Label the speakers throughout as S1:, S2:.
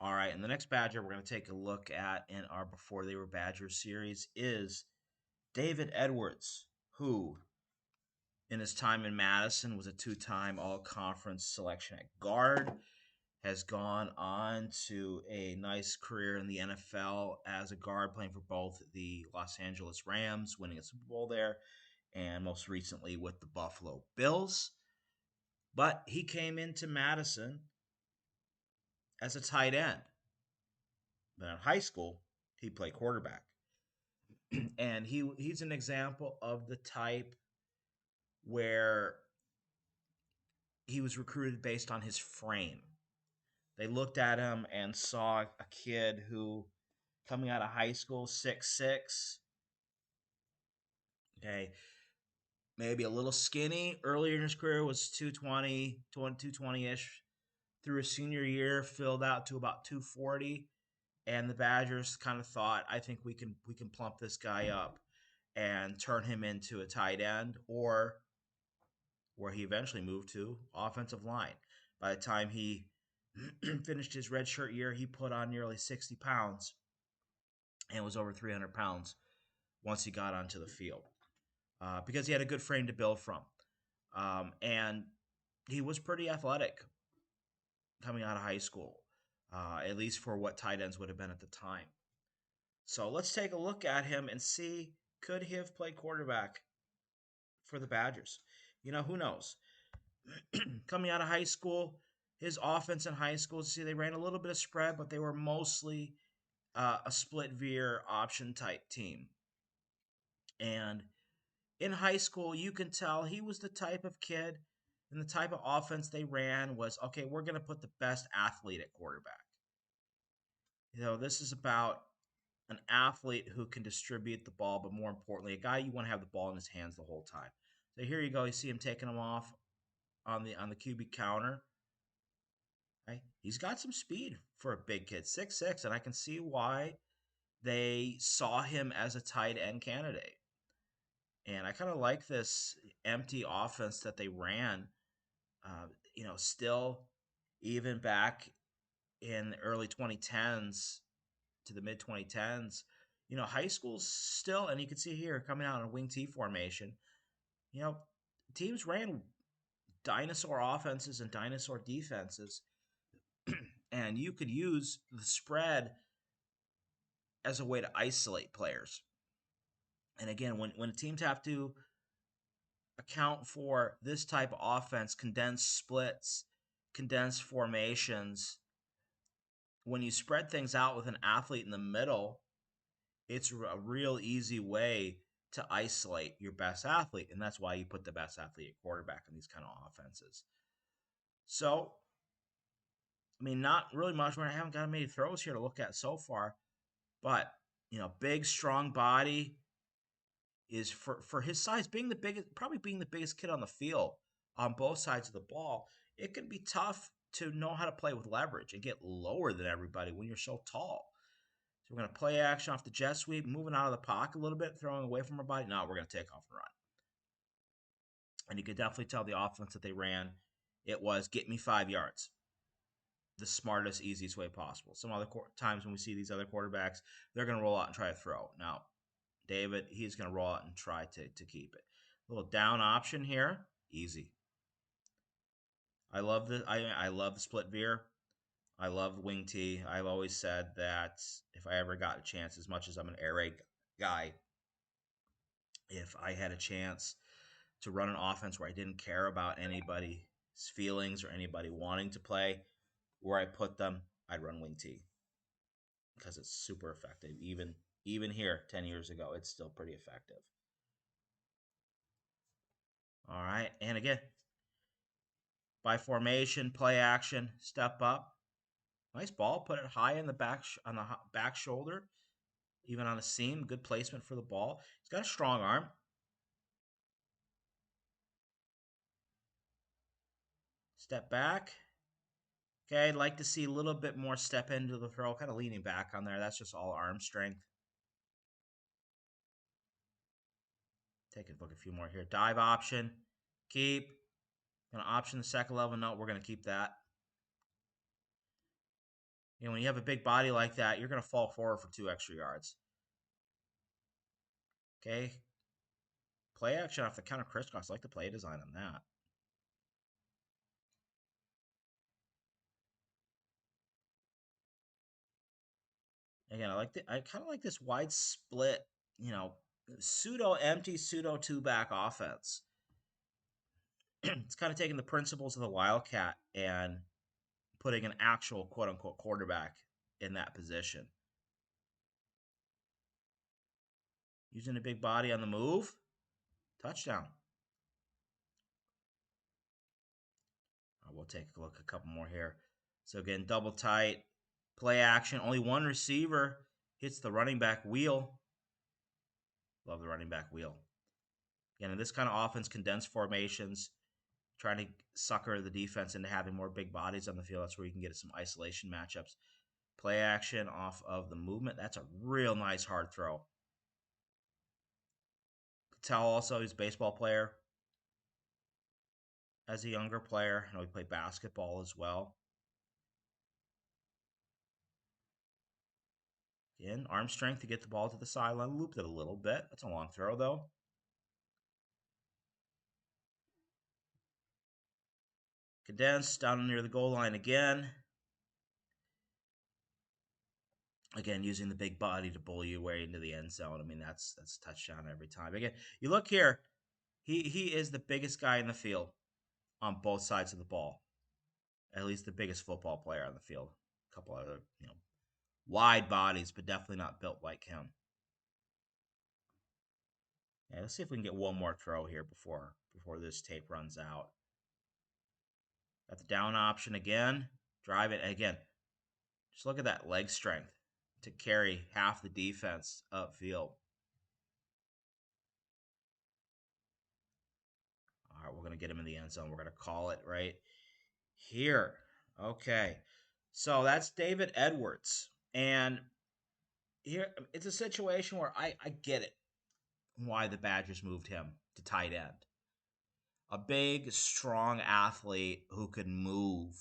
S1: All right, and the next Badger we're going to take a look at in our Before They Were Badgers series is David Edwards, who, in his time in Madison, was a two-time All-Conference selection at guard, has gone on to a nice career in the NFL as a guard, playing for both the Los Angeles Rams, winning a Super Bowl there, and most recently with the Buffalo Bills. But he came into Madison as a tight end. But in high school, he played quarterback. And he's an example of the type where he was recruited based on his frame. They looked at him and saw a kid who, coming out of high school, 6'6", okay, maybe a little skinny. Earlier in his career was 220-ish. Through his senior year, filled out to about 240. And the Badgers kind of thought, I think we can plump this guy up and turn him into a tight end, or where he eventually moved to, offensive line. By the time he finished his redshirt year, he put on nearly 60 pounds and was over 300 pounds once he got onto the field, because he had a good frame to build from. And he was pretty athletic coming out of high school, at least for what tight ends would have been at the time. So let's take a look at him and see, could he have played quarterback for the Badgers? Who knows? Coming out of high school, his offense in high school, see, they ran a little bit of spread, but they were mostly a split veer option type team. And in high school, you can tell he was the type of kid, and the type of offense they ran was, okay, we're going to put the best athlete at quarterback. This is about an athlete who can distribute the ball, but more importantly, a guy you want to have the ball in his hands the whole time. So here you go. You see him taking him off on the QB counter. Right? He's got some speed for a big kid, 6'6", and I can see why they saw him as a tight end candidate. And I kind of like this empty offense that they ran. Still, even back in the early 2010s to the mid 2010s, high school's still, and you can see here coming out in a wing T formation, teams ran dinosaur offenses and dinosaur defenses, and you could use the spread as a way to isolate players. And again, when teams have to account for this type of offense, condensed splits, condensed formations, when you spread things out with an athlete in the middle, it's a real easy way to isolate your best athlete. And that's why you put the best athlete at quarterback in these kind of offenses. So, not really much. I haven't got many throws here to look at so far. But, big, strong body is, for his size, probably being the biggest kid on the field on both sides of the ball, it can be tough to know how to play with leverage and get lower than everybody when you're so tall. So we're going to play action off the jet sweep, moving out of the pocket a little bit, throwing away from our body. No, we're going to take off and run. And you could definitely tell the offense that they ran, it was get me 5 yards. The smartest, easiest way possible. Some other times when we see these other quarterbacks, they're going to roll out and try to throw. Now, David, he's going to roll out and try to keep it. A little down option here, easy. I love the split veer. I love the wing T. I've always said that if I ever got a chance, as much as I'm an air raid guy, if I had a chance to run an offense where I didn't care about anybody's feelings or anybody wanting to play, where I put them, I'd run wing T because it's super effective. Even here, 10 years ago, it's still pretty effective. All right, and again, by formation, play action, step up. Nice ball, put it high in the back on the back shoulder, even on a seam. Good placement for the ball. He's got a strong arm. Step back. Okay, I'd like to see a little bit more step into the throw, kind of leaning back on there. That's just all arm strength. Take a look a few more here. Dive option. Keep. Going to option the second level. No, we're going to keep that. You know, when you have a big body like that, you're going to fall forward for 2 extra yards. Okay. Play action off the counter crisscross. I like the play design on that. Again, I kind of like this wide split, pseudo empty, pseudo two back offense. It's kind of taking the principles of the Wildcat and putting an actual quote unquote quarterback in that position. Using a big body on the move. Touchdown. We'll take a look, a couple more here. So again, double tight, play action. Only one receiver hits the running back wheel. Love the running back wheel. Again, in this kind of offense, condensed formations, trying to sucker the defense into having more big bodies on the field. That's where you can get some isolation matchups. Play action off of the movement. That's a real nice hard throw. Patel also, he's a baseball player. As a younger player, I know he played basketball as well. Again, arm strength to get the ball to the sideline. Looped it a little bit. That's a long throw, though. Condensed down near the goal line again. Again, using the big body to bully you way into the end zone. I mean, that's a touchdown every time. Again, you look here. He is the biggest guy in the field on both sides of the ball. At least the biggest football player on the field. A couple other, wide bodies, but definitely not built like him. Yeah, let's see if we can get one more throw here before this tape runs out. Got the down option again. Drive it again. Just look at that leg strength to carry half the defense upfield. All right, we're going to get him in the end zone. We're going to call it right here. Okay. So that's David Edwards. And here, it's a situation where I get it why the Badgers moved him to tight end. A big, strong athlete who could move.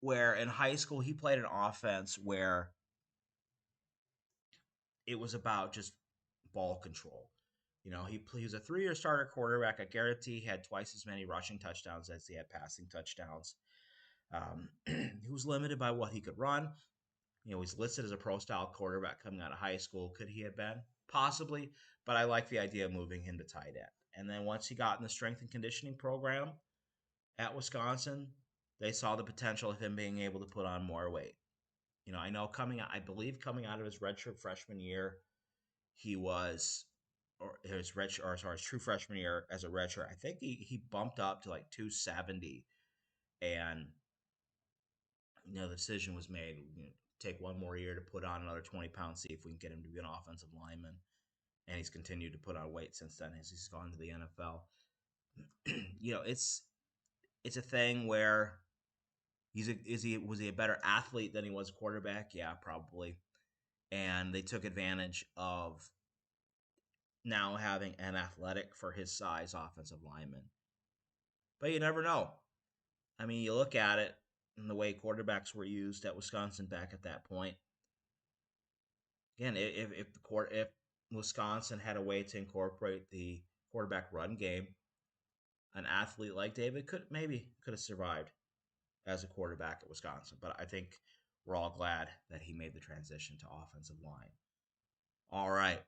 S1: Where in high school, he played an offense where it was about just ball control. He was a 3-year starter quarterback. I guarantee he had twice as many rushing touchdowns as he had passing touchdowns. He was limited by what he could run. He's listed as a pro-style quarterback coming out of high school. Could he have been? Possibly, but I like the idea of moving him to tight end. And then once he got in the strength and conditioning program at Wisconsin, they saw the potential of him being able to put on more weight. I know coming out of his redshirt freshman year, he was, or his true freshman year as a redshirt, I think he bumped up to like 270, and the decision was made. Take one more year to put on another 20 pounds, see if we can get him to be an offensive lineman. And he's continued to put on weight since then as he's gone to the NFL. It's a thing where was he a better athlete than he was a quarterback? Yeah, probably. And they took advantage of now having an athletic for his size offensive lineman. But you never know. I mean, you look at it and the way quarterbacks were used at Wisconsin back at that point. Again, if Wisconsin had a way to incorporate the quarterback run game, an athlete like David could have survived as a quarterback at Wisconsin. But I think we're all glad that he made the transition to offensive line. All right.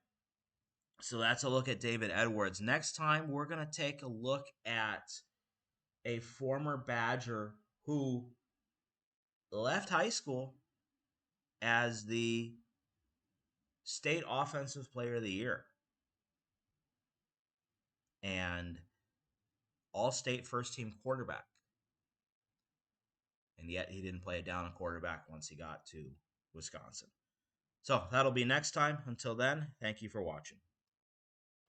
S1: So that's a look at David Edwards. Next time, we're going to take a look at a former Badger who left high school as the state offensive player of the year and all-state first-team quarterback. And yet he didn't play a down quarterback once he got to Wisconsin. So that'll be next time. Until then, thank you for watching.